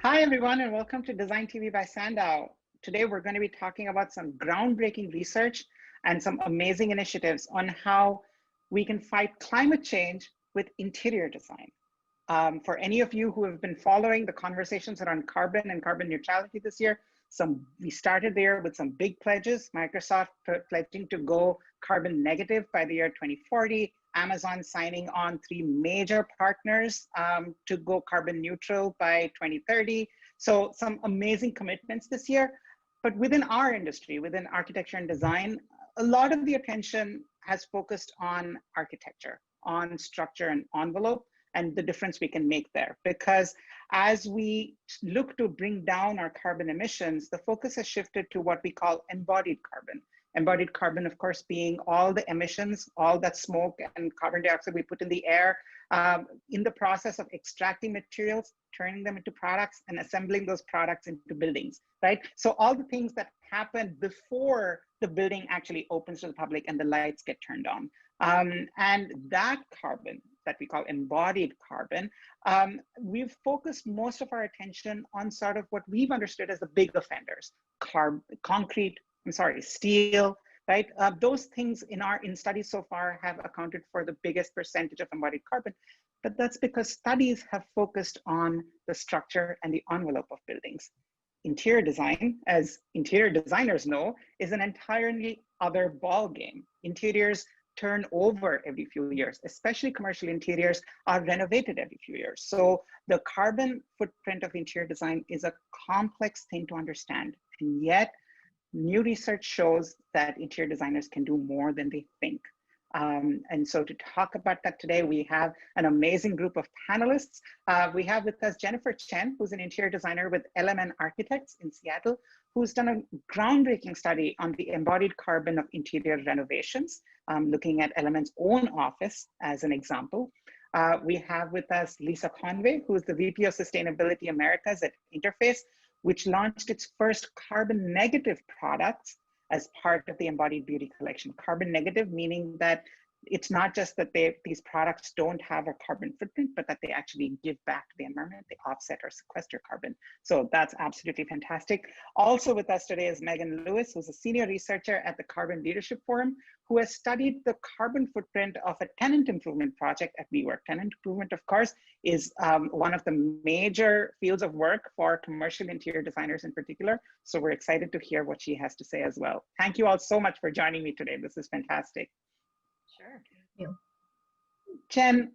Hi, everyone, and welcome to DesignTV by SANDOW. Today, we're going to be talking about some groundbreaking research and some amazing initiatives on how we can fight climate change with interior design. For any of you who have been following the conversations around carbon and carbon neutrality this year, we started there with some big pledges. Microsoft pledging to go carbon negative by the year 2040, Amazon signing on 3 major partners to go carbon neutral by 2030. So some amazing commitments this year. But within our industry, within architecture and design, a lot of the attention has focused on architecture, on structure and envelope, and the difference we can make there. Because as we look to bring down our carbon emissions, the focus has shifted to what we call embodied carbon. Embodied carbon, of course, being all the emissions, all that smoke and carbon dioxide we put in the air in the process of extracting materials, turning them into products and assembling those products into buildings, right? So all the things that happen before the building actually opens to the public and the lights get turned on. And that carbon that we call embodied carbon, we've focused most of our attention on sort of what we've understood as the big offenders, steel, right? Those things in studies so far have accounted for the biggest percentage of embodied carbon, but that's because studies have focused on the structure and the envelope of buildings. Interior design, as interior designers know, is an entirely other ball game. Interiors turn over every few years, especially commercial interiors are renovated every few years. So the carbon footprint of interior design is a complex thing to understand, and yet new research shows that interior designers can do more than they think. And so to talk about that today, we have an amazing group of panelists. We have with us Jennifer Chen, who's an interior designer with LMN Architects in Seattle, who's done a groundbreaking study on the embodied carbon of interior renovations, looking at LMN's own office as an example. We have with us Lisa Conway, who is the VP of Sustainability Americas at Interface, which launched its first carbon negative products as part of the Embodied Beauty collection. Carbon negative meaning that it's not just that these products don't have a carbon footprint, but that they actually give back to the environment, they offset or sequester carbon. So that's absolutely fantastic. Also with us today is Meghan Lewis, who's a senior researcher at the Carbon Leadership Forum, who has studied the carbon footprint of a tenant improvement project at WeWork. Tenant improvement, of course, is one of the major fields of work for commercial interior designers in particular. So we're excited to hear what she has to say as well. Thank you all so much for joining me today. This is fantastic. Sure, thank you. Chen,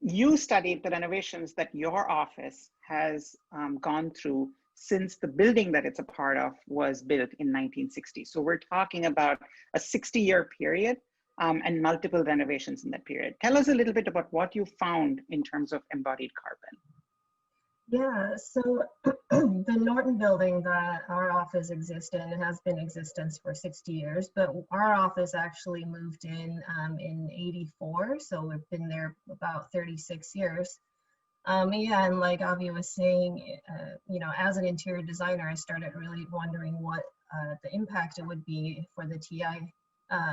you studied the renovations that your office has gone through since the building that it's a part of was built in 1960. So we're talking about a 60-year period and multiple renovations in that period. Tell us a little bit about what you found in terms of embodied carbon. Yeah, so the Norton building that our office exists in has been in existence for 60 years, but our office actually moved in 84, so we've been there about 36 years. Yeah, and like Avi was saying, you know, as an interior designer, I started really wondering what the impact it would be for the TI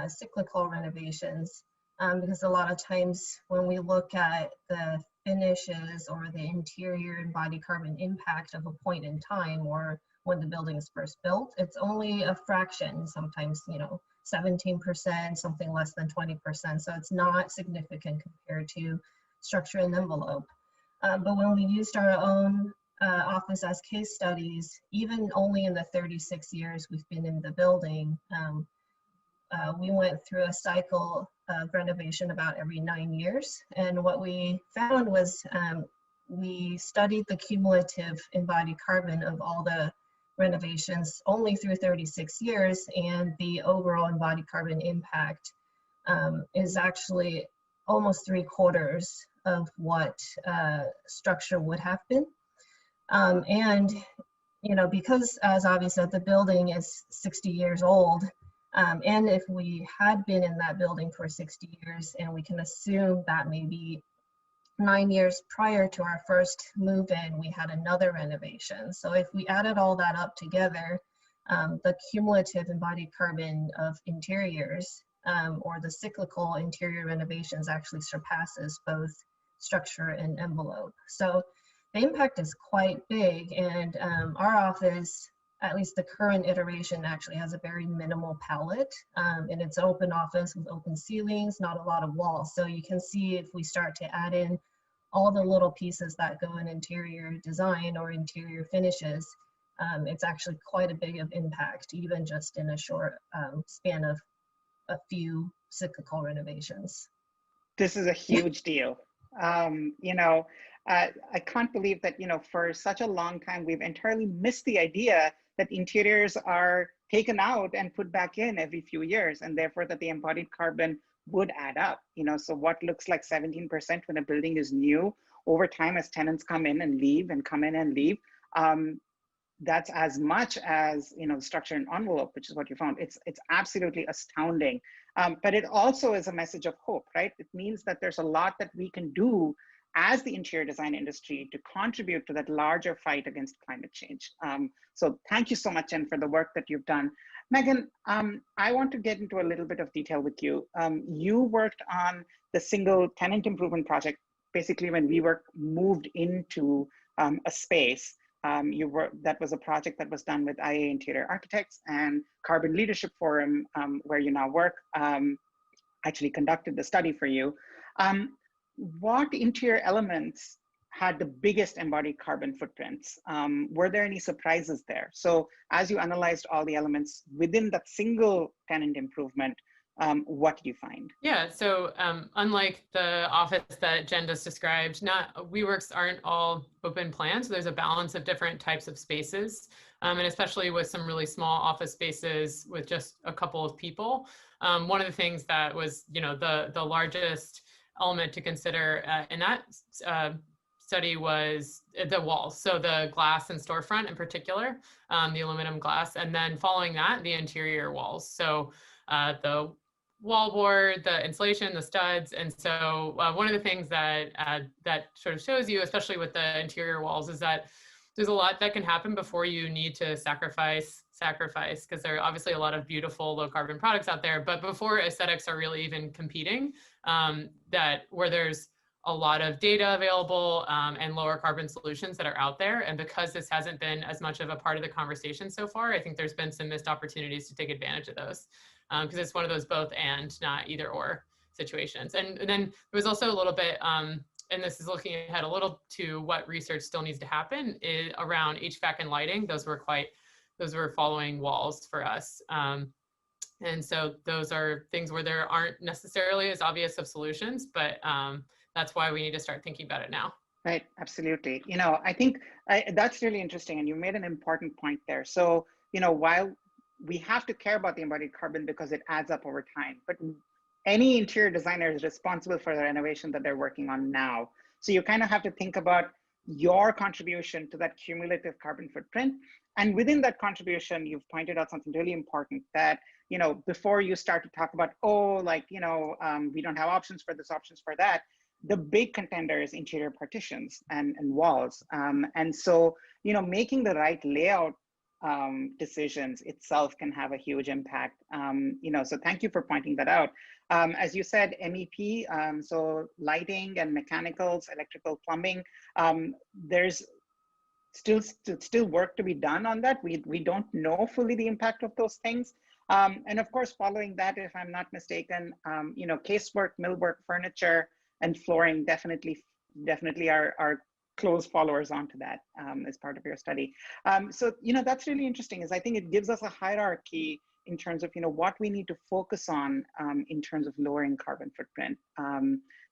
cyclical renovations, because a lot of times when we look at the finishes or the interior embodied carbon impact of a point in time or when the building is first built, it's only a fraction, sometimes, you know, 17%, something less than 20%. So it's not significant compared to structure and envelope. But when we used our own office as case studies, even only in the 36 years we've been in the building, we went through a cycle of renovation about every 9 years. And what we found was we studied the cumulative embodied carbon of all the renovations only through 36 years, and the overall embodied carbon impact is actually almost 3/4 of what structure would have been. And, you know, because as Avi said, the building is 60 years old, and if we had been in that building for 60 years, and we can assume that maybe 9 years prior to our first move-in, we had another renovation. So if we added all that up together, the cumulative embodied carbon of interiors or the cyclical interior renovations actually surpasses both structure and envelope. So the impact is quite big. And our office, at least the current iteration, actually has a very minimal palette. And it's an open office with open ceilings, not a lot of walls. So you can see if we start to add in all the little pieces that go in interior design or interior finishes, it's actually quite a big of impact, even just in a short span of a few cyclical renovations. This is a huge deal. You know, I can't believe that, you know, for such a long time, we've entirely missed the idea that interiors are taken out and put back in every few years, and therefore that the embodied carbon would add up. You know, so what looks like 17% when a building is new, over time as tenants come in and leave and come in and leave, that's as much as, you know, the structure and envelope, which is what you found. It's absolutely astounding. But it also is a message of hope, right? It means that there's a lot that we can do as the interior design industry to contribute to that larger fight against climate change. So thank you so much, Chen, for the work that you've done. Meghan, I want to get into a little bit of detail with you. You worked on the single tenant improvement project, basically when we were moved into a space. That was a project that was done with IA Interior Architects and Carbon Leadership Forum, where you now work, actually conducted the study for you. What interior elements had the biggest embodied carbon footprints? Were there any surprises there? So as you analyzed all the elements within that single tenant improvement, what did you find? Yeah, so unlike the office that Jen just described, WeWorks aren't all open plans. So there's a balance of different types of spaces, and especially with some really small office spaces with just a couple of people. One of the things that was, you know, the largest element to consider in that study was the walls. So the glass and storefront in particular, the aluminum glass, and then following that, the interior walls. So the wallboard, the insulation, the studs. And so one of the things that that sort of shows you, especially with the interior walls, is that there's a lot that can happen before you need to sacrifice, because there are obviously a lot of beautiful low carbon products out there, but before aesthetics are really even competing, where there's a lot of data available and lower carbon solutions that are out there. And because this hasn't been as much of a part of the conversation so far, I think there's been some missed opportunities to take advantage of those. Because it's one of those both and, not either or situations. And then there was also a little bit, and this is looking ahead a little to what research still needs to happen around HVAC and lighting. Those were following walls for us. And so those are things where there aren't necessarily as obvious of solutions, but that's why we need to start thinking about it now. Right, absolutely. You know, I think that's really interesting, and you made an important point there. So, you know, while we have to care about the embodied carbon because it adds up over time, but any interior designer is responsible for the renovation that they're working on now. So you kind of have to think about your contribution to that cumulative carbon footprint. And within that contribution, you've pointed out something really important that, you know, before you start to talk about, oh, like, you know, we don't have options for this, options for that, the big contender is interior partitions and walls. And so, you know, making the right layout decisions itself can have a huge impact. You know, so thank you for pointing that out. As you said, MEP, so lighting and mechanicals, electrical, plumbing, there's still work to be done on that. We don't know fully the impact of those things. And of course, following that, if I'm not mistaken, you know, casework, millwork, furniture, and flooring definitely are close followers onto that as part of your study. So, you know, that's really interesting, is I think it gives us a hierarchy in terms of, you know, what we need to focus on in terms of lowering carbon footprint.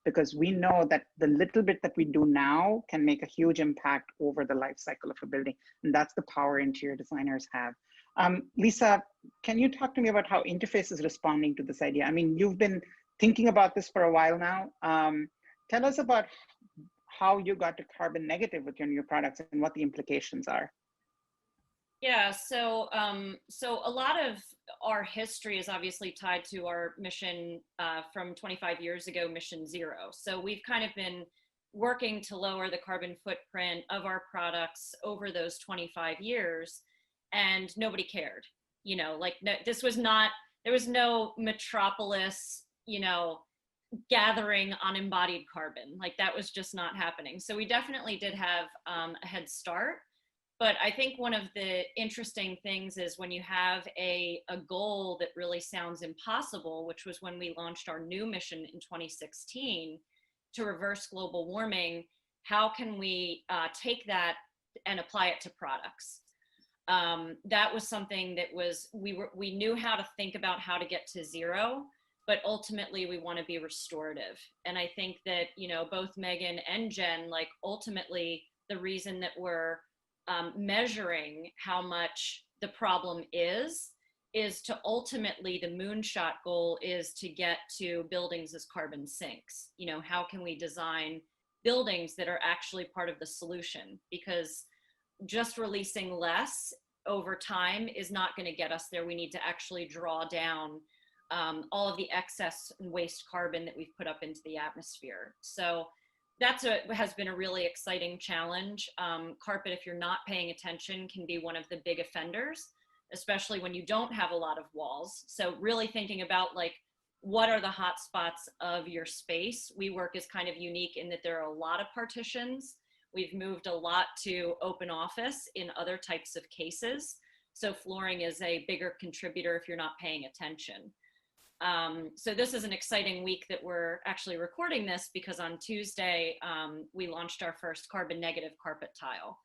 Because we know that the little bit that we do now can make a huge impact over the life cycle of a building. And that's the power interior designers have. Lisa, can you talk to me about how Interface is responding to this idea? I mean, you've been thinking about this for a while now. Tell us about how you got to carbon negative with your new products and what the implications are. Yeah, so a lot of our history is obviously tied to our mission from 25 years ago, Mission Zero. So we've kind of been working to lower the carbon footprint of our products over those 25 years, and nobody cared. You know, like, no, there was no Metropolis, you know, gathering on embodied carbon. Like that was just not happening. So we definitely did have a head start. But I think one of the interesting things is when you have a goal that really sounds impossible, which was when we launched our new mission in 2016 to reverse global warming, how can we take that and apply it to products? That was something that was, we knew how to think about how to get to zero, but ultimately we want to be restorative. And I think that, you know, both Meghan and Jen, like ultimately the reason that we're measuring how much the problem is to ultimately the moonshot goal is to get to buildings as carbon sinks. You know, how can we design buildings that are actually part of the solution? Because just releasing less over time is not going to get us there. We need to actually draw down all of the excess and waste carbon that we've put up into the atmosphere. So that's has been a really exciting challenge. Carpet, if you're not paying attention, can be one of the big offenders, especially when you don't have a lot of walls. So really thinking about like, what are the hot spots of your space? WeWork is kind of unique in that there are a lot of partitions. We've moved a lot to open office in other types of cases. So flooring is a bigger contributor if you're not paying attention. So this is an exciting week that we're actually recording this because on Tuesday, we launched our first carbon negative carpet tile,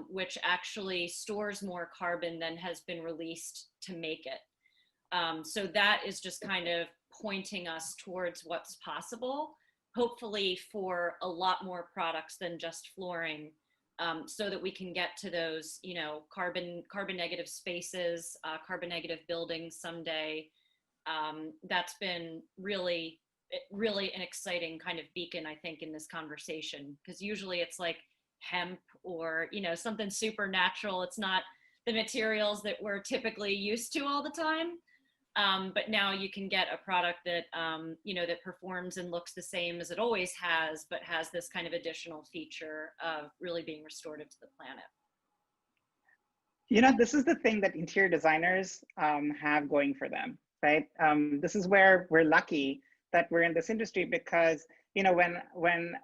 which actually stores more carbon than has been released to make it. So that is just kind of pointing us towards what's possible, hopefully for a lot more products than just flooring, so that we can get to those, you know, carbon negative spaces, carbon negative buildings someday. That's been really an exciting kind of beacon, I think, in this conversation, because usually it's like hemp or, you know, something supernatural. It's not the materials that we're typically used to all the time. But now you can get a product that, you know, that performs and looks the same as it always has, but has this kind of additional feature of really being restorative to the planet. You know, this is the thing that interior designers have going for them, right? This is where we're lucky that we're in this industry because, you know, when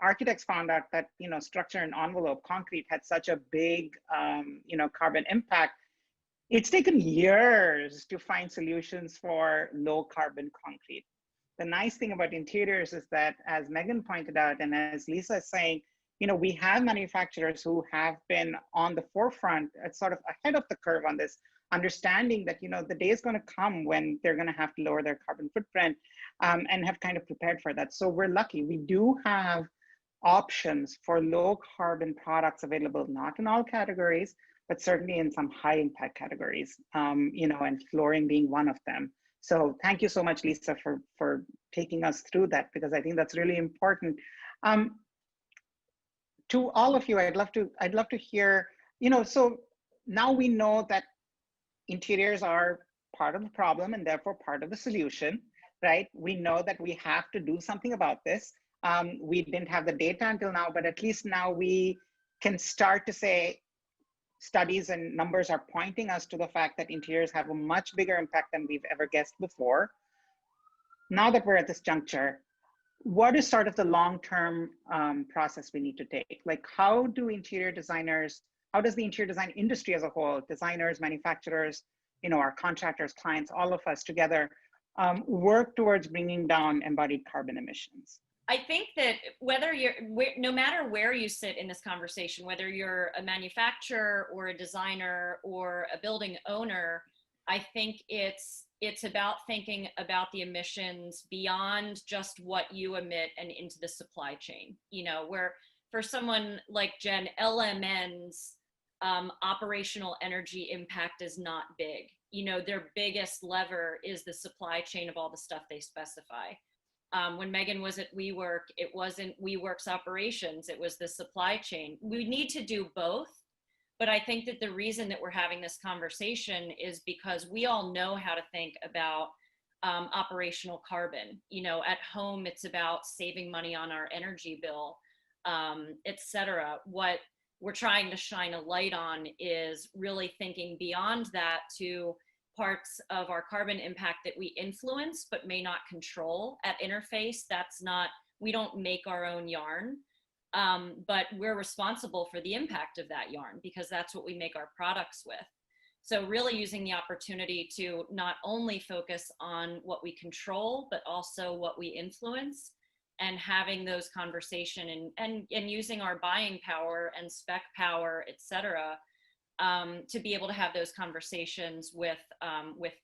architects found out that, you know, structure and envelope concrete had such a big, you know, carbon impact, it's taken years to find solutions for low carbon concrete. The nice thing about interiors is that, as Meghan pointed out, and as Lisa is saying, you know, we have manufacturers who have been on the forefront, sort of ahead of the curve on this, understanding that, you know, the day is going to come when they're going to have to lower their carbon footprint, and have kind of prepared for that. So we're lucky. We do have options for low carbon products available, not in all categories, but certainly in some high impact categories, you know, and flooring being one of them. So thank you so much, Lisa, for taking us through that, because I think that's really important. To all of you, I'd love to hear, you know, so now we know that interiors are part of the problem and therefore part of the solution, right? We know that we have to do something about this. We didn't have the data until now, but at least now we can start to say, studies and numbers are pointing us to the fact that interiors have a much bigger impact than we've ever guessed before. Now that we're at this juncture, what is sort of the long-term process we need to take? Like, how do interior designers, how does the interior design industry as a whole, designers, manufacturers, you know, our contractors, clients, all of us together, work towards bringing down embodied carbon emissions? I think that no matter where you sit in this conversation, whether you're a manufacturer or a designer or a building owner, I think it's about thinking about the emissions beyond just what you emit and into the supply chain. You know, where for someone like Jen, LMN's operational energy impact is not big. You know, their biggest lever is the supply chain of all the stuff they specify. When Meghan was at WeWork, it wasn't WeWork's operations, it was the supply chain. We need to do both, but I think that the reason that we're having this conversation is because we all know how to think about operational carbon. You know, at home, it's about saving money on our energy bill, etc. What we're trying to shine a light on is really thinking beyond that to parts of our carbon impact that we influence but may not control at interface. That's not, we don't make our own yarn, but we're responsible for the impact of that yarn because that's what we make our products with. So really using the opportunity to not only focus on what we control, but also what we influence, and having those conversation and using our buying power and spec power, et cetera, to be able to have those conversations with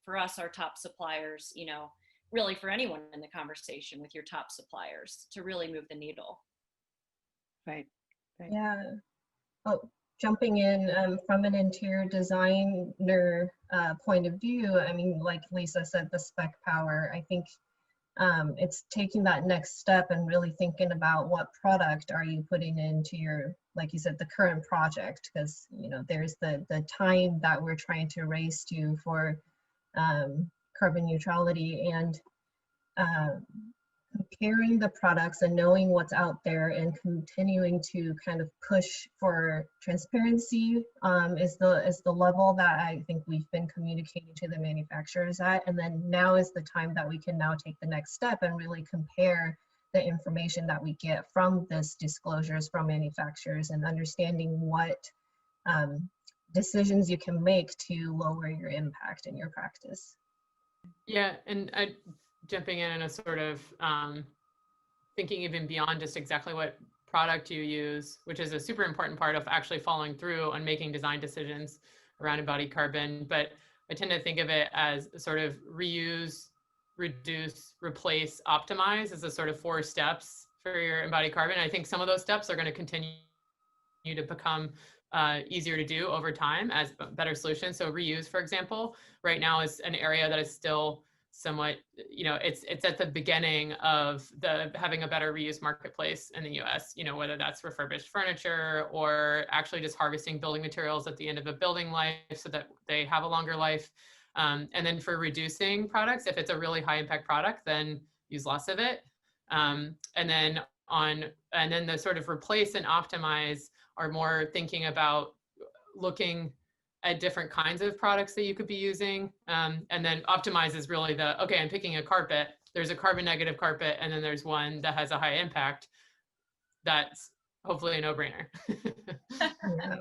for us, our top suppliers, you know, really for anyone in the conversation with your top suppliers to really move the needle. Right. Yeah. Oh, jumping in from an interior designer point of view, I mean, like Lisa said, the spec power, I think it's taking that next step and really thinking about what product are you putting into your, like you said, the current project, because, you know, there's the time that we're trying to race to for carbon neutrality, and comparing the products and knowing what's out there and continuing to kind of push for transparency is the level that I think we've been communicating to the manufacturers at. And then now is the time that we can now take the next step and really compare the information that we get from this disclosures from manufacturers and understanding what decisions you can make to lower your impact in your practice. Yeah, and jumping in a sort of thinking even beyond just exactly what product you use, which is a super important part of actually following through on making design decisions around embodied carbon. But I tend to think of it as sort of reuse, reduce, replace, optimize as a sort of 4 steps for your embodied carbon. I think some of those steps are going to continue to become easier to do over time as better solutions. So reuse, for example, right now is an area that is still somewhat, you know, it's at the beginning of having a better reuse marketplace in the US, you know, whether that's refurbished furniture or actually just harvesting building materials at the end of a building life so that they have a longer life. And then for reducing products, if it's a really high impact product, then use less of it. And then the sort of replace and optimize are more thinking about looking at different kinds of products that you could be using. And then optimize is really okay, I'm picking a carpet. There's a carbon negative carpet, and then there's one that has a high impact. That's hopefully a no-brainer. Yeah.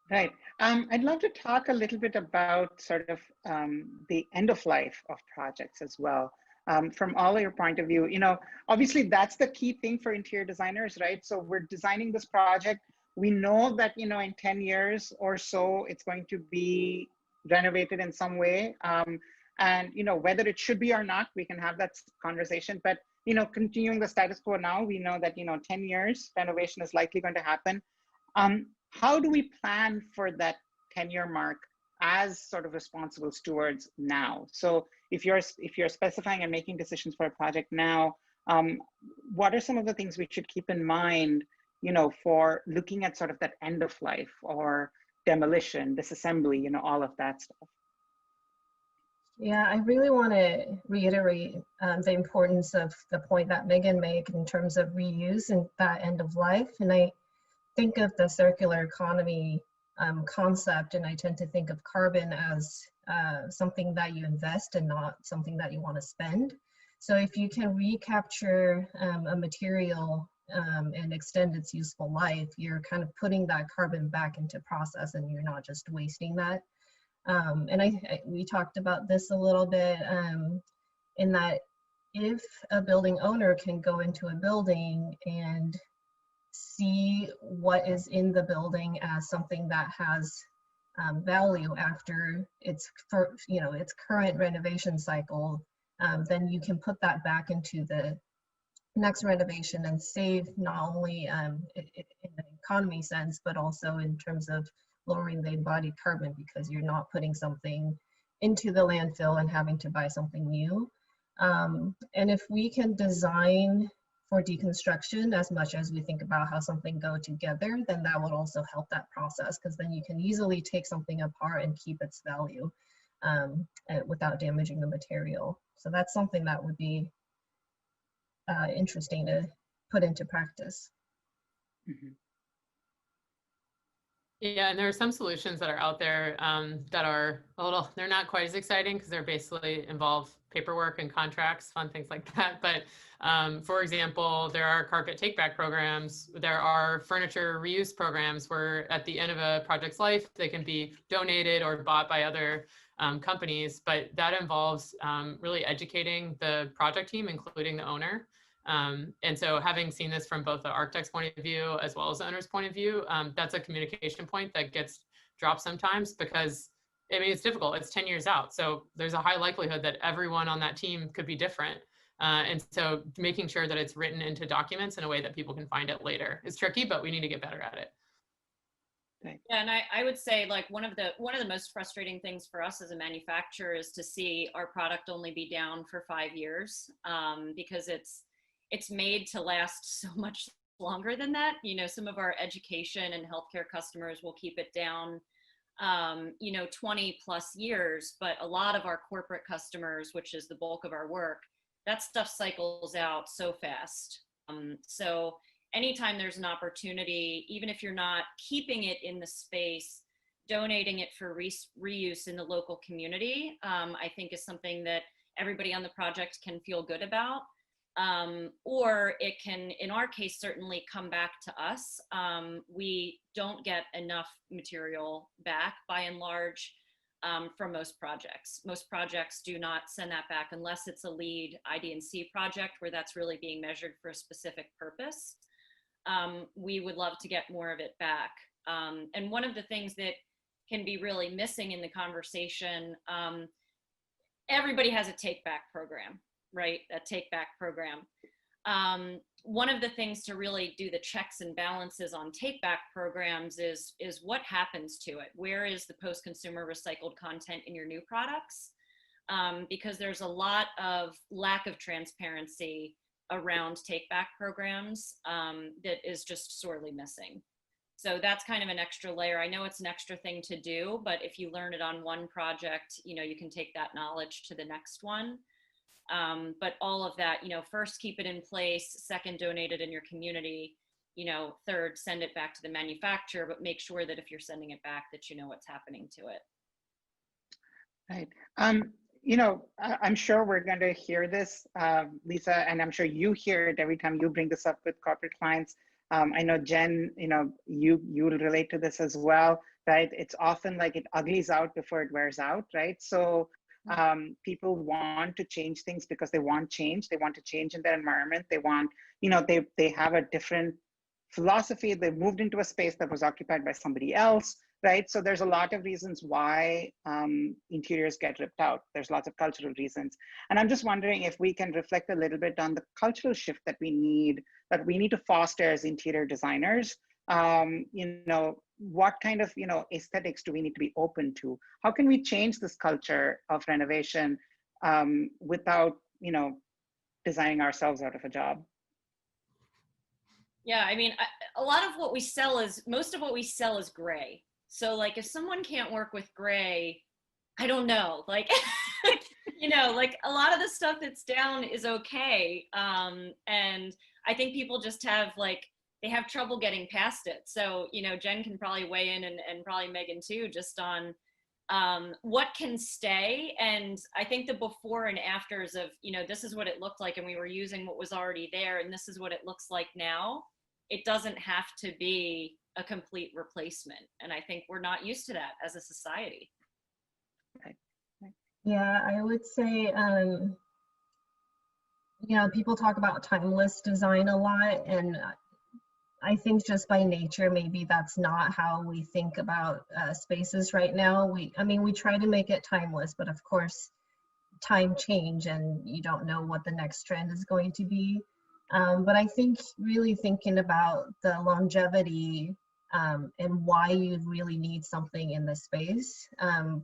Right. I'd love to talk a little bit about sort of the end of life of projects as well. From all of your point of view, you know, obviously that's the key thing for interior designers, right? So we're designing this project. We know that, you know, in 10 years or so, it's going to be renovated in some way. And, you know, whether it should be or not, we can have that conversation. But, you know, continuing the status quo now, we know that, you know, 10 years renovation is likely going to happen. How do we plan for that 10-year mark as sort of responsible stewards now? So if you're specifying and making decisions for a project now, what are some of the things we should keep in mind, you know, for looking at sort of that end of life or demolition, disassembly, you know, all of that stuff? Yeah, I really want to reiterate the importance of the point that Meghan made in terms of reuse and that end of life. And I think of the circular economy concept, and I tend to think of carbon as something that you invest and not something that you want to spend. So if you can recapture a material and extend its useful life, you're kind of putting that carbon back into process and you're not just wasting that. And we talked about this a little bit in that if a building owner can go into a building and see what is in the building as something that has value after its current renovation cycle, then you can put that back into the next renovation and save not only in the economy sense, but also in terms of lowering the embodied carbon, because you're not putting something into the landfill and having to buy something new. And if we can design for deconstruction as much as we think about how something go together, then that would also help that process, because then you can easily take something apart and keep its value without damaging the material. So that's something that would be interesting to put into practice. Mm-hmm. Yeah, and there are some solutions that are out there that are a little, they're not quite as exciting because they're basically involve paperwork and contracts, fun things like that. But for example, there are carpet take-back programs. There are furniture reuse programs where at the end of a project's life, they can be donated or bought by other companies. But that involves really educating the project team, including the owner. And so having seen this from both the architect's point of view as well as the owner's point of view, that's a communication point that gets dropped sometimes because, I mean, it's difficult. It's 10 years out. So there's a high likelihood that everyone on that team could be different. And so making sure that it's written into documents in a way that people can find it later is tricky, but we need to get better at it. Yeah, and I would say like one of the most frustrating things for us as a manufacturer is to see our product only be down for 5 years because it's made to last so much longer than that. You know, some of our education and healthcare customers will keep it down, 20 plus years, but a lot of our corporate customers, which is the bulk of our work, that stuff cycles out so fast. So anytime there's an opportunity, even if you're not keeping it in the space, donating it for reuse in the local community, I think is something that everybody on the project can feel good about. Or it can, in our case, certainly come back to us. We don't get enough material back by and large from most projects. Most projects do not send that back unless it's a lead ID&C project where that's really being measured for a specific purpose. We would love to get more of it back. And one of the things that can be really missing in the conversation, everybody has a take-back program, right? A take-back program. One of the things to really do the checks and balances on take-back programs is what happens to it? Where is the post-consumer recycled content in your new products? Because there's a lot of lack of transparency around take-back programs that is just sorely missing. So that's kind of an extra layer. I know it's an extra thing to do, but if you learn it on one project, you can take that knowledge to the next one. But all of that, first keep it in place, second donate it in your community, third send it back to the manufacturer, but make sure that if you're sending it back that you know what's happening to it. Right. I'm sure we're going to hear this, Lisa, and I'm sure you hear it every time you bring this up with corporate clients. I know Jen, you will relate to this as well, right? It's often like it uglies out before it wears out, right? So people want to change things because they want change. They want to change in their environment. They want, they have a different philosophy. They moved into a space that was occupied by somebody else, right? So there's a lot of reasons why interiors get ripped out. There's lots of cultural reasons. And I'm just wondering if we can reflect a little bit on the cultural shift that we need to foster as interior designers. What kind of, aesthetics do we need to be open to? How can we change this culture of renovation without, designing ourselves out of a job? Yeah, I mean, a lot of what we sell most of what we sell is gray. So like if someone can't work with gray, I don't know, like, like a lot of the stuff that's down is okay. And I think people just have they have trouble getting past it. So, Jen can probably weigh in and probably Meghan too, just on what can stay. And I think the before and afters of, this is what it looked like and we were using what was already there and this is what it looks like now. It doesn't have to be a complete replacement. And I think we're not used to that as a society. Right. Yeah, I would say, people talk about timeless design a lot, and I think just by nature, maybe that's not how we think about spaces right now. We try to make it timeless, but of course, time change and you don't know what the next trend is going to be. But I think really thinking about the longevity and why you really need something in the space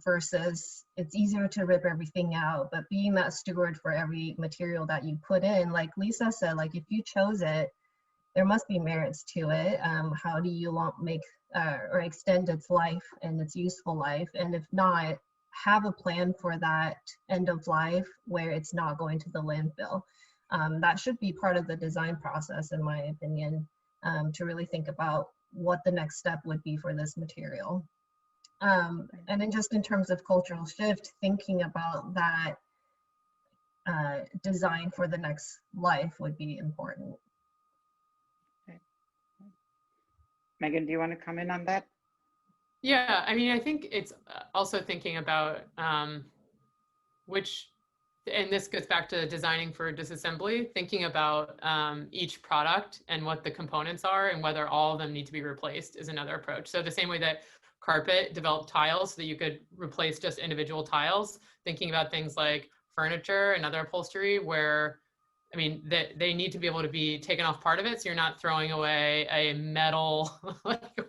versus it's easier to rip everything out, but being that steward for every material that you put in, like Lisa said, like if you chose it, there must be merits to it. How do you make or extend its life and its useful life? And if not, have a plan for that end of life where it's not going to the landfill. That should be part of the design process, in my opinion. to really think about what the next step would be for this material. And then just in terms of cultural shift, thinking about that design for the next life would be important. Megan, do you want to come in on that? Yeah, I mean, I think it's also thinking about which, and this goes back to designing for disassembly, thinking about each product and what the components are and whether all of them need to be replaced is another approach. So the same way that carpet developed tiles so that you could replace just individual tiles, thinking about things like furniture and other upholstery where, I mean, they need to be able to be taken off part of it. So you're not throwing away a metal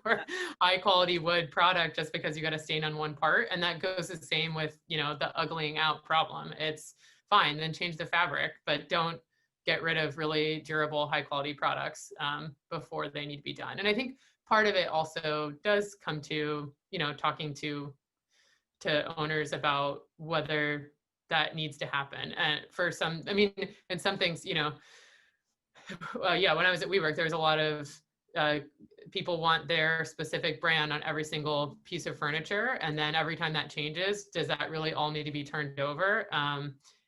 or high quality wood product just because you got a stain on one part. And that goes the same with, you know, the uglying out problem. It's fine, then change the fabric, but don't get rid of really durable, high quality products before they need to be done. And I think part of it also does come to, you know, talking to owners about whether that needs to happen. And for some, I mean, in some things, you know, yeah, when I was at WeWork, there was a lot of people want their specific brand on every single piece of furniture. And then every time that changes, does that really all need to be turned over?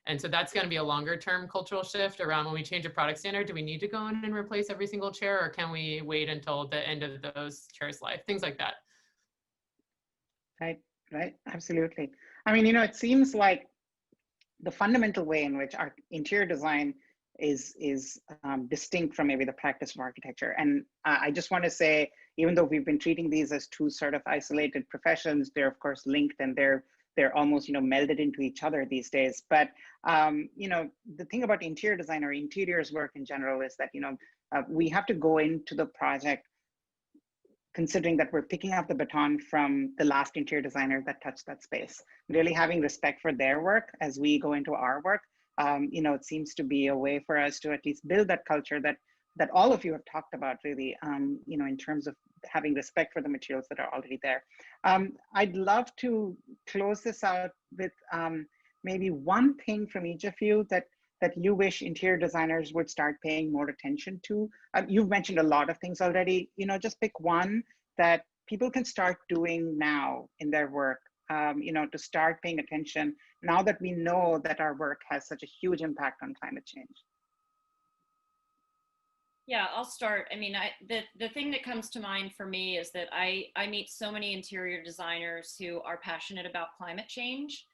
And so that's going to be a longer term cultural shift around when we change a product standard. Do we need to go in and replace every single chair, or can we wait until the end of those chairs' life? Things like that. Right, absolutely. I mean, you know, it seems like the fundamental way in which our interior design is distinct from maybe the practice of architecture. And I just want to say, even though we've been treating these as two sort of isolated professions, they're of course linked and they're almost, you know, melded into each other these days. But, you know, the thing about interior design or interiors work in general is that, you know, we have to go into the project considering that we're picking up the baton from the last interior designer that touched that space, really having respect for their work as we go into our work. You know, it seems to be a way for us to at least build that culture that all of you have talked about, really, you know, in terms of having respect for the materials that are already there. I'd love to close this out with maybe one thing from each of you that you wish interior designers would start paying more attention to. You've mentioned a lot of things already. You know, just pick one that people can start doing now in their work, you know, to start paying attention now that we know that our work has such a huge impact on climate change. Yeah, I'll start. I mean, the thing that comes to mind for me is that I meet so many interior designers who are passionate about climate change,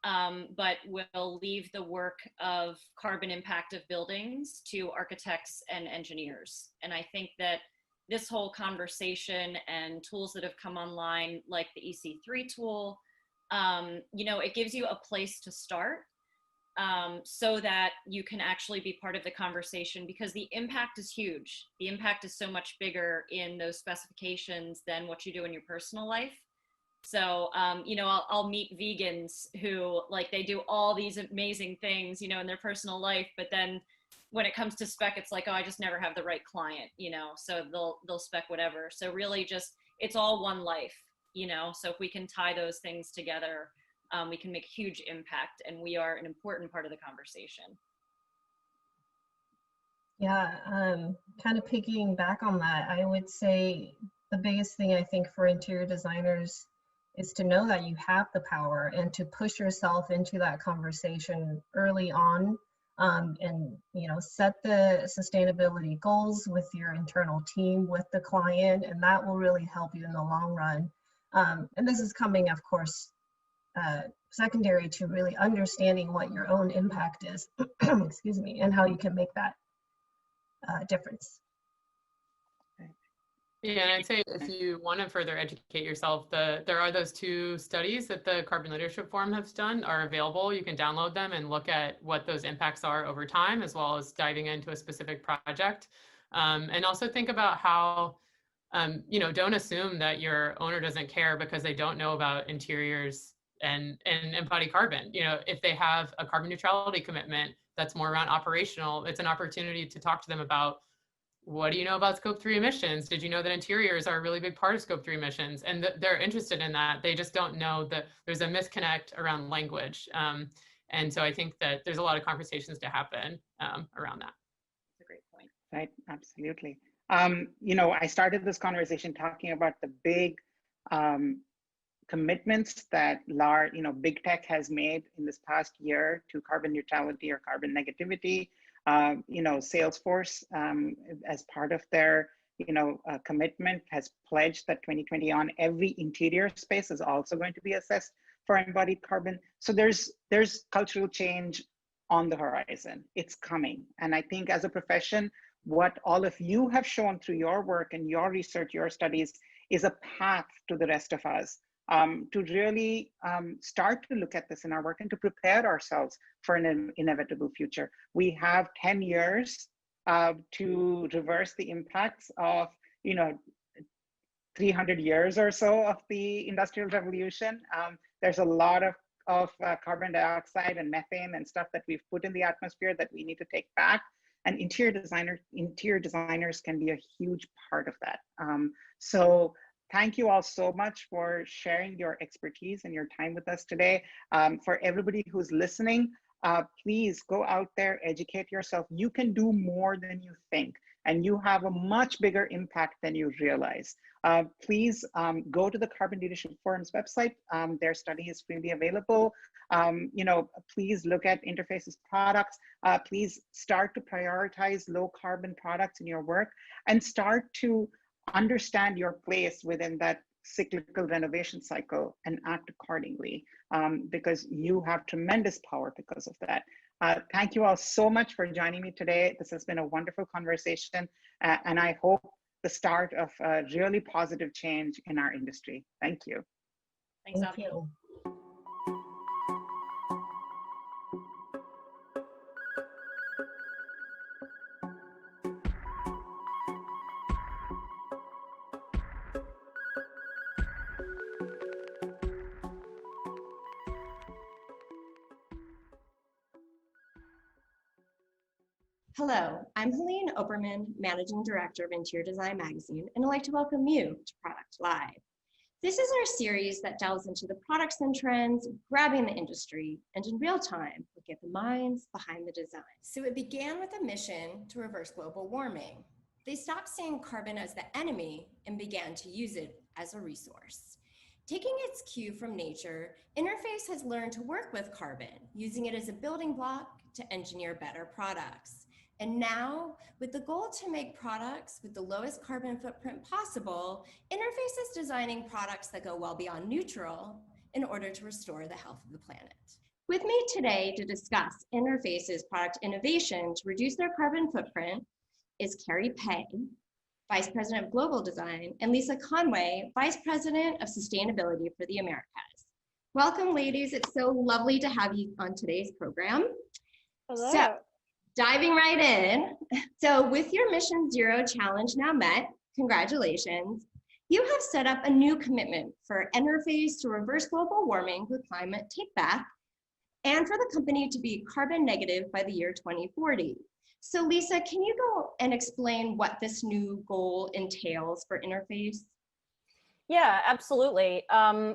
but will leave the work of carbon impact of buildings to architects and engineers. And I think that this whole conversation and tools that have come online, like the EC3 tool, you know, it gives you a place to start so that you can actually be part of the conversation, because the impact is huge. The impact is so much bigger in those specifications than what you do in your personal life. So, you know, I'll meet vegans who, like, they do all these amazing things, you know, in their personal life, but then when it comes to spec, it's like, oh, I just never have the right client, you know, so they'll spec whatever. So really just, it's all one life, you know, so if we can tie those things together, we can make huge impact, and we are an important part of the conversation. Yeah, kind of piggying back on that, I would say the biggest thing I think for interior designers is to know that you have the power and to push yourself into that conversation early on, and, you know, set the sustainability goals with your internal team, with the client, and that will really help you in the long run. And this is coming, of course, secondary to really understanding what your own impact is, excuse me, and how you can make that difference. Yeah, and I'd say if you want to further educate yourself, there are those two studies that the Carbon Leadership Forum has done are available. You can download them and look at what those impacts are over time, as well as diving into a specific project. And also think about how, you know, don't assume that your owner doesn't care because they don't know about interiors and embodied carbon. You know, if they have a carbon neutrality commitment that's more around operational, it's an opportunity to talk to them about, what do you know about scope 3 emissions? Did you know that interiors are a really big part of scope 3 emissions? And they're interested in that. They just don't know that there's a misconnect around language. And so I think that there's a lot of conversations to happen around that. That's a great point. Right, absolutely. You know, I started this conversation talking about the big commitments that big tech has made in this past year to carbon neutrality or carbon negativity. You know, Salesforce, as part of their commitment, has pledged that 2020 on, every interior space is also going to be assessed for embodied carbon. So there's cultural change on the horizon. It's coming. And I think as a profession, what all of you have shown through your work and your research, your studies, is a path to the rest of us to really start to look at this in our work and to prepare ourselves for an inevitable future. We have 10 years to reverse the impacts of 300 years or so of the Industrial Revolution. There's a lot of carbon dioxide and methane and stuff that we've put in the atmosphere that we need to take back. And interior designers can be a huge part of that. So thank you all so much for sharing your expertise and your time with us today. For everybody who's listening, please go out there, educate yourself. You can do more than you think, and you have a much bigger impact than you realize. Please go to the Carbon Leadership Forum's website. Their study is freely available. Please look at Interface's products. Please start to prioritize low carbon products in your work and start to understand your place within that cyclical renovation cycle and act accordingly, because you have tremendous power because of that. Thank you all so much for joining me today. This has been a wonderful conversation, and I hope the start of a really positive change in our industry. Thank you. Thanks, Thank you. Hello, I'm Helene Oberman, Managing Director of Interior Design Magazine, and I'd like to welcome you to Product Live. This is our series that delves into the products and trends, grabbing the industry, and in real time, look at the minds behind the design. So it began with a mission to reverse global warming. They stopped seeing carbon as the enemy and began to use it as a resource. Taking its cue from nature, Interface has learned to work with carbon, using it as a building block to engineer better products. And now, with the goal to make products with the lowest carbon footprint possible, Interface is designing products that go well beyond neutral in order to restore the health of the planet. With me today to discuss Interface's product innovation to reduce their carbon footprint is Kari Pei, Vice President of Global Design, and Lisa Conway, Vice President of Sustainability for the Americas. Welcome, ladies. It's so lovely to have you on today's program. Hello. So, diving right in. So with your Mission Zero challenge now met, congratulations. You have set up a new commitment for Interface to reverse global warming with climate takeback, and for the company to be carbon negative by the year 2040. So Lisa, can you go and explain what this new goal entails for Interface? Yeah, absolutely.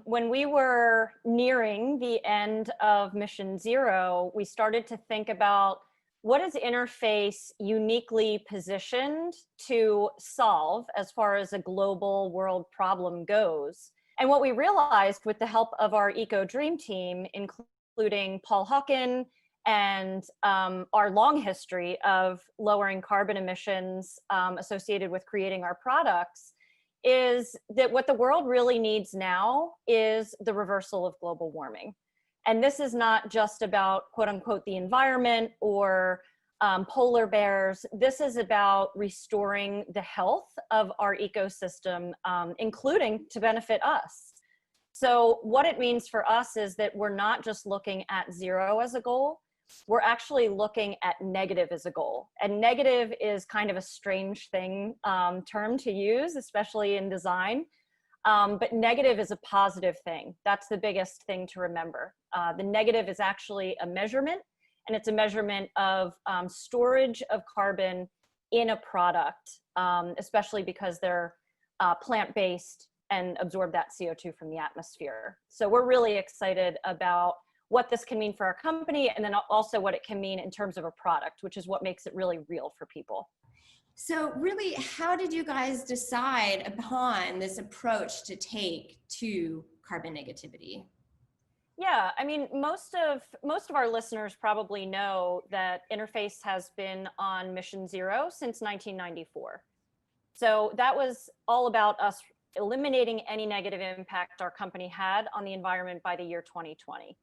When we were nearing the end of Mission Zero, we started to think about what is Interface uniquely positioned to solve as far as a global world problem goes. And what we realized with the help of our Eco Dream Team, including Paul Hawken and our long history of lowering carbon emissions associated with creating our products, is that what the world really needs now is the reversal of global warming. And this is not just about, quote unquote, the environment or polar bears. This is about restoring the health of our ecosystem, including to benefit us. So what it means for us is that we're not just looking at zero as a goal, we're actually looking at negative as a goal. And negative is kind of a strange thing, term to use, especially in design. But negative is a positive thing. That's the biggest thing to remember. The negative is actually a measurement, and it's a measurement of storage of carbon in a product, especially because they're plant-based and absorb that CO2 from the atmosphere. So we're really excited about what this can mean for our company, and then also what it can mean in terms of a product, which is what makes it really real for people. So really, how did you guys decide upon this approach to take to carbon negativity? Yeah, I mean, most of our listeners probably know that Interface has been on mission zero since 1994. So that was all about us eliminating any negative impact our company had on the environment by the year 2020.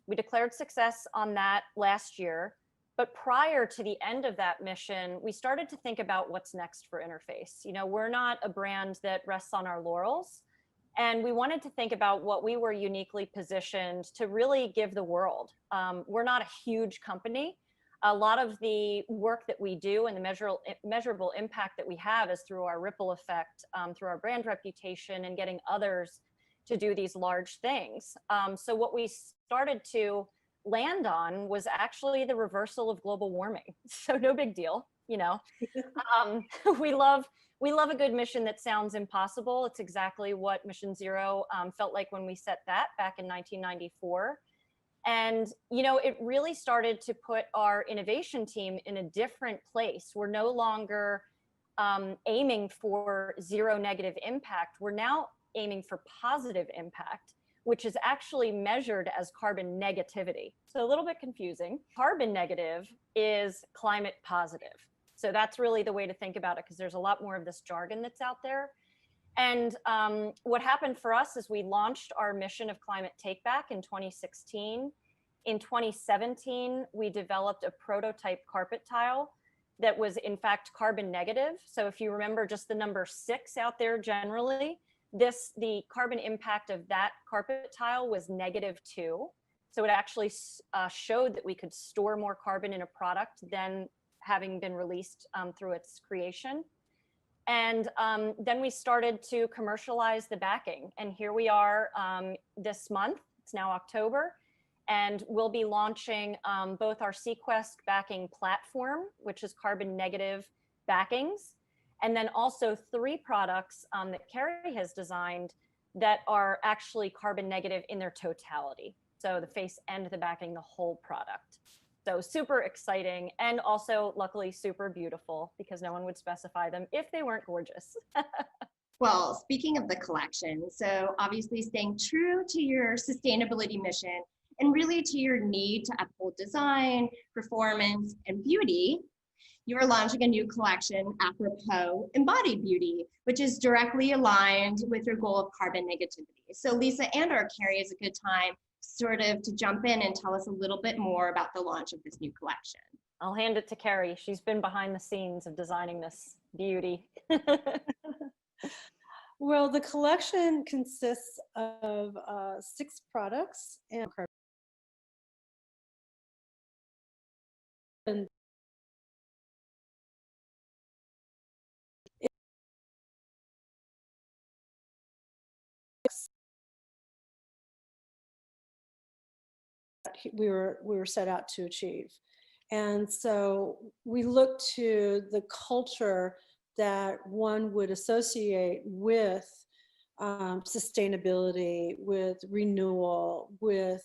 We declared success on that last year, but prior to the end of that mission, we started to think about what's next for Interface. You know, we're not a brand that rests on our laurels, and we wanted to think about what we were uniquely positioned to really give the world. We're not a huge company. A lot of the work that we do and the measurable impact that we have is through our ripple effect, through our brand reputation and getting others to do these large things. So what we started to land on was actually the reversal of global warming. So no big deal, you know. We love a good mission that sounds impossible. It's exactly what Mission Zero felt like when we set that back in 1994. And, you know, it really started to put our innovation team in a different place. We're no longer aiming for zero negative impact. We're now aiming for positive impact, which is actually measured as carbon negativity. So a little bit confusing. Carbon negative is climate positive. So that's really the way to think about it, because there's a lot more of this jargon that's out there. And what happened for us is we launched our mission of climate takeback in 2016. In 2017, we developed a prototype carpet tile that was in fact carbon negative. So if you remember just the number 6 out there generally, the carbon impact of that carpet tile was -2. So it actually showed that we could store more carbon in a product than having been released through its creation. And then we started to commercialize the backing. And here we are this month, it's now October, and we'll be launching both our Sequest backing platform, which is carbon negative backings, and then also 3 products that Kari has designed that are actually carbon negative in their totality. So the face and the backing, the whole product. So super exciting, and also luckily super beautiful, because no one would specify them if they weren't gorgeous. Well, speaking of the collection, so obviously staying true to your sustainability mission and really to your need to uphold design, performance, and beauty, you are launching a new collection, apropos Embodied Beauty, which is directly aligned with your goal of carbon negativity. So Lisa and or Kari, is a good time sort of to jump in and tell us a little bit more about the launch of this new collection. I'll hand it to Kari. She's been behind the scenes of designing this beauty. Well, the collection consists of 6 products and we were set out to achieve. And so we look to the culture that one would associate with sustainability, with renewal, with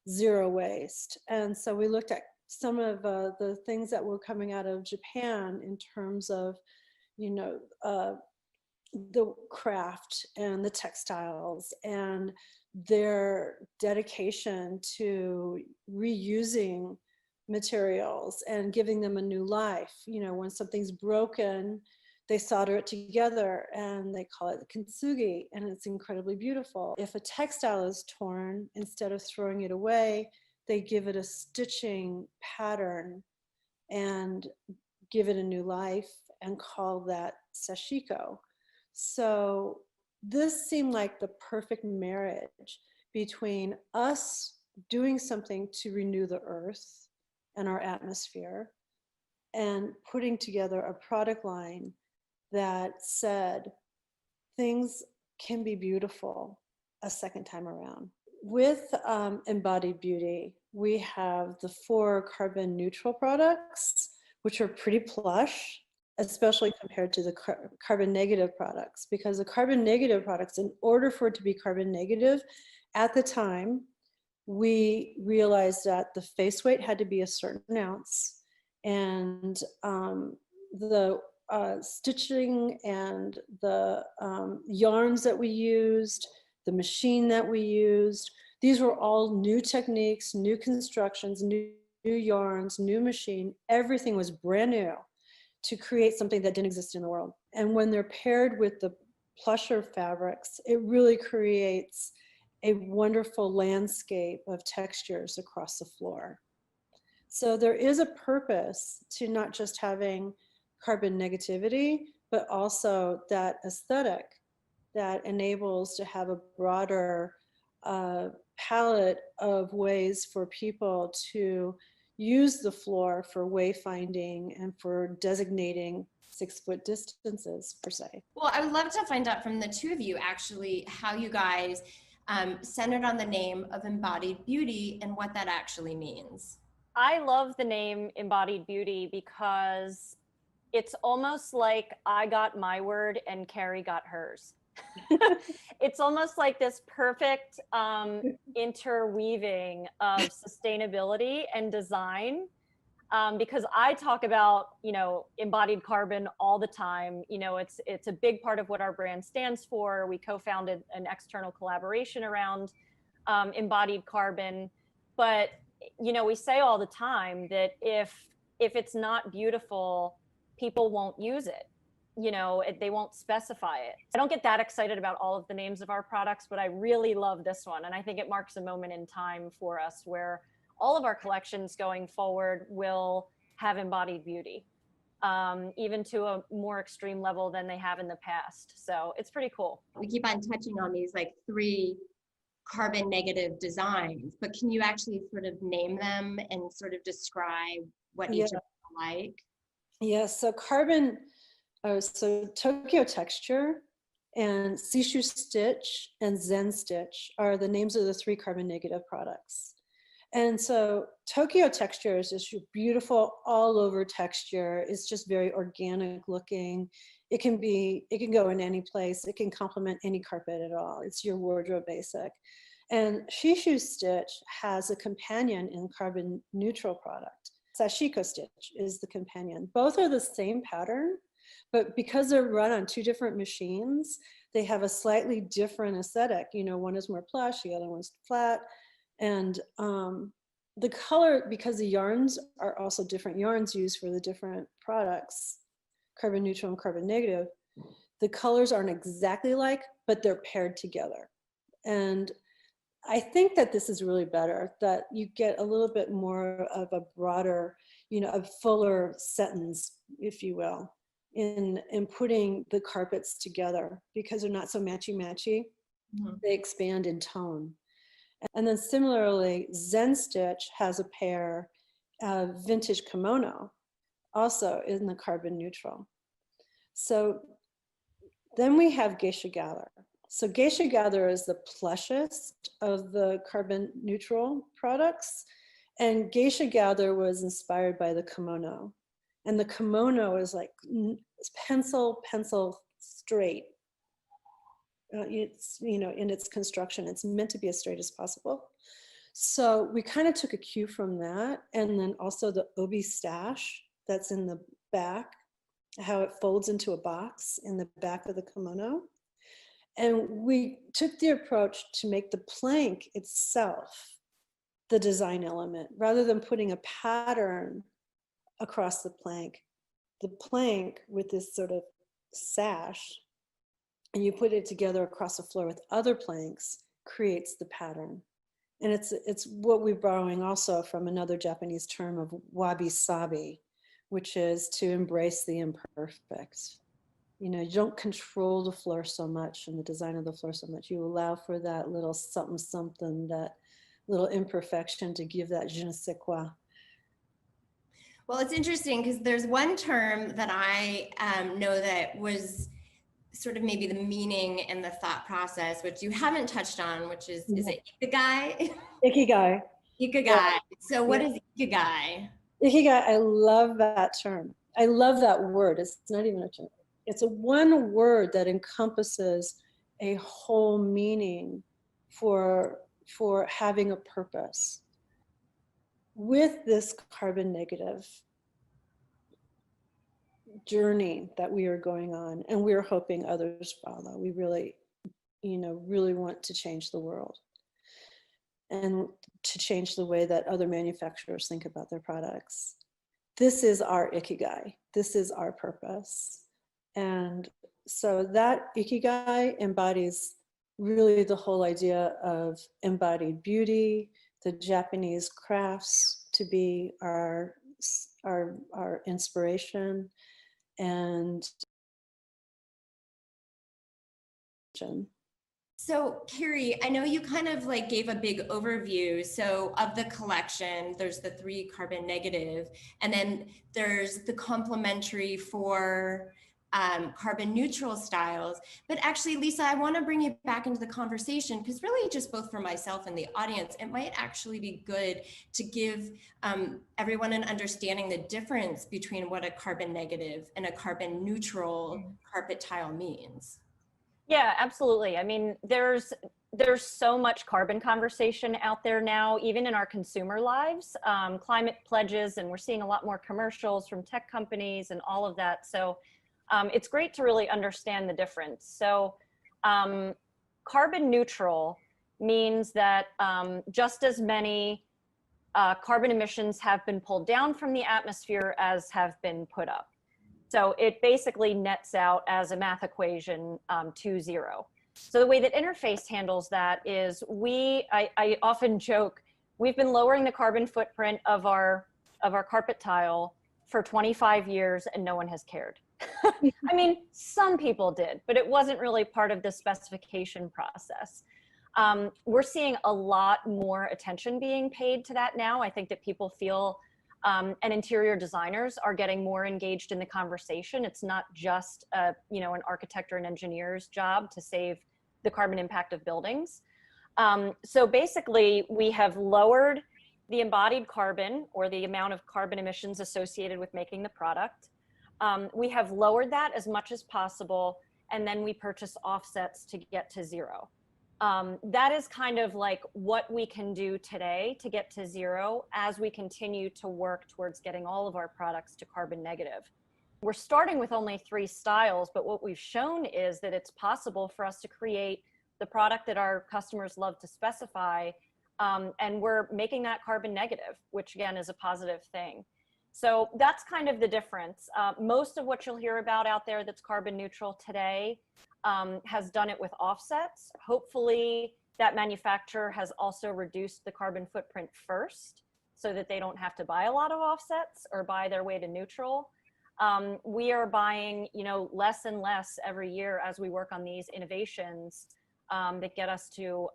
zero waste. And so we looked at some of the things that were coming out of Japan in terms of, you know, the craft and the textiles and their dedication to reusing materials and giving them a new life. You know, when something's broken, they solder it together and they call it kintsugi, and it's incredibly beautiful. If a textile is torn, instead of throwing it away, they give it a stitching pattern and give it a new life and call that sashiko. So this seemed like the perfect marriage between us doing something to renew the earth and our atmosphere and putting together a product line that said things can be beautiful a second time around. With Embodied Beauty, we have the 4 carbon neutral products, which are pretty plush, especially compared to the carbon negative products, because the carbon negative products, in order for it to be carbon negative, at the time, we realized that the face weight had to be a certain ounce, and the stitching and the yarns that we used, the machine that we used, these were all new techniques, new constructions, new yarns, new machine. Everything was brand new to create something that didn't exist in the world. And when they're paired with the plusher fabrics, it really creates a wonderful landscape of textures across the floor. So there is a purpose to not just having carbon negativity, but also that aesthetic that enables to have a broader palette of ways for people to use the floor for wayfinding and for designating 6-foot distances, per se. Well, I would love to find out from the two of you actually how you guys centered on the name of Embodied Beauty and what that actually means. I love the name Embodied Beauty because it's almost like I got my word and Kari got hers. It's almost like this perfect interweaving of sustainability and design, because I talk about, you know, embodied carbon all the time. You know, it's a big part of what our brand stands for. We co-founded an external collaboration around embodied carbon, but you know, we say all the time that if it's not beautiful, people won't use it. You know, they won't specify it. I don't get that excited about all of the names of our products, but I really love this one. And I think it marks a moment in time for us where all of our collections going forward will have embodied beauty, even to a more extreme level than they have in the past. So it's pretty cool. We keep on touching on these like 3 carbon negative designs, but can you actually sort of name them and sort of describe what each of them are like? Yes, so so Tokyo Texture and Sishu Stitch and Zen Stitch are the names of the 3 carbon negative products. And so Tokyo Texture is just beautiful all over texture. It's just very organic looking. It can go in any place. It can complement any carpet at all. It's your wardrobe basic. And Shishu Stitch has a companion in carbon neutral product. Sashiko Stitch is the companion. Both are the same pattern, but because they're run on 2 different machines, they have a slightly different aesthetic. You know, one is more plush, the other one's flat. And the color, because the yarns are also different yarns used for the different products, carbon neutral and carbon negative, the colors aren't exactly like, but they're paired together. And I think that this is really better, that you get a little bit more of a broader, you know, a fuller sentence, if you will, in putting the carpets together, because they're not so matchy-matchy. Mm-hmm. They expand in tone. And then similarly, Zen Stitch has a pair of vintage kimono, also in the carbon neutral. So then we have Geisha Gather. So Geisha Gather is the plushest of the carbon neutral products. And Geisha Gather was inspired by the kimono. And the kimono is like pencil straight. It's, you know, in its construction, it's meant to be as straight as possible. So we kind of took a cue from that. And then also the obi stash that's in the back, how it folds into a box in the back of the kimono. And we took the approach to make the plank itself the design element, rather than putting a pattern across the plank with this sort of sash, and you put it together across the floor with other planks, creates the pattern. And it's what we're borrowing also from another Japanese term of wabi-sabi, which is to embrace the imperfect. You know, you don't control the floor so much and the design of the floor so much. You allow for that little something, that little imperfection to give that je ne sais quoi. Well, it's interesting because there's one term that I know that was sort of maybe the meaning and the thought process, which you haven't touched on, which is it Ikigai? Ikigai. Ikigai. Yeah. So what is Ikigai? Ikigai, I love that term. I love that word. It's not even a term. It's one word that encompasses a whole meaning for having a purpose. With this carbon negative, journey that we are going on, and we're hoping others follow. We really, really want to change the world and to change the way that other manufacturers think about their products. This is our Ikigai. This is our purpose. And so that Ikigai embodies really the whole idea of embodied beauty, the Japanese crafts to be our inspiration, and so Kari, I know you kind of like gave a big overview. So of the collection, there's the 3 carbon negative, and then there's the complementary for carbon neutral styles. But actually, Lisa, I want to bring you back into the conversation, because really just both for myself and the audience, it might actually be good to give everyone an understanding the difference between what a carbon negative and a carbon neutral carpet tile means. Yeah, absolutely. I mean, there's so much carbon conversation out there now, even in our consumer lives, climate pledges, and we're seeing a lot more commercials from tech companies and all of that. So it's great to really understand the difference. So carbon neutral means that just as many carbon emissions have been pulled down from the atmosphere as have been put up. So it basically nets out as a math equation to 0. So the way that Interface handles that is I often joke, we've been lowering the carbon footprint of our carpet tile for 25 years and no one has cared. I mean, some people did, but it wasn't really part of the specification process. We're seeing a lot more attention being paid to that now. I think that people feel and interior designers are getting more engaged in the conversation. It's not just an architect or an engineer's job to save the carbon impact of buildings. So basically, we have lowered the embodied carbon, or the amount of carbon emissions associated with making the product. We have lowered that as much as possible, and then we purchase offsets to get to 0. That is kind of like what we can do today to get to 0 as we continue to work towards getting all of our products to carbon negative. We're starting with only 3 styles, but what we've shown is that it's possible for us to create the product that our customers love to specify, and we're making that carbon negative, which again is a positive thing. So that's kind of the difference. Most of what you'll hear about out there that's carbon neutral today has done it with offsets. Hopefully that manufacturer has also reduced the carbon footprint first so that they don't have to buy a lot of offsets or buy their way to neutral. We are buying, less and less every year as we work on these innovations that get us to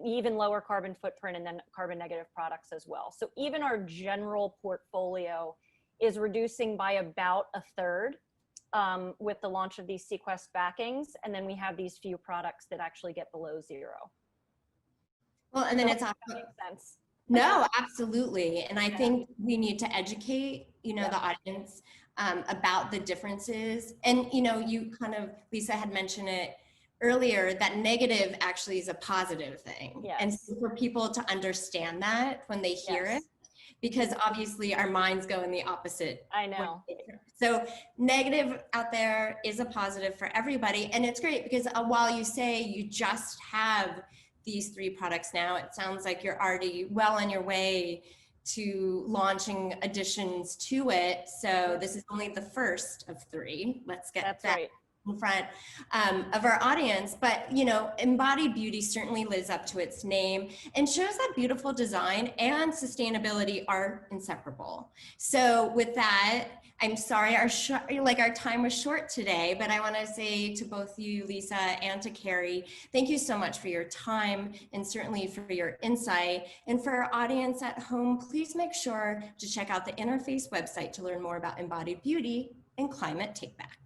even lower carbon footprint and then carbon negative products as well. So even our general portfolio is reducing by about 1/3 with the launch of these Sequest backings. And then we have these few products that actually get below 0. Well, and then so it's that makes sense. No, absolutely. And I think we need to educate, the audience about the differences. And, you kind of, Lisa had mentioned it earlier, that negative actually is a positive thing. Yes. And so for people to understand that when they hear it, because obviously our minds go in the opposite. I know. So negative out there is a positive for everybody. And it's great because while you say you just have these 3 products now, it sounds like you're already well on your way to launching additions to it. So this is only the first of 3. Let's get that right in front of our audience. But, Embodied Beauty certainly lives up to its name and shows that beautiful design and sustainability are inseparable. So with that, I'm sorry, our time was short today, but I want to say to both you, Lisa, and to Kari, thank you so much for your time and certainly for your insight. And for our audience at home, please make sure to check out the Interface website to learn more about Embodied Beauty and Climate Takeback.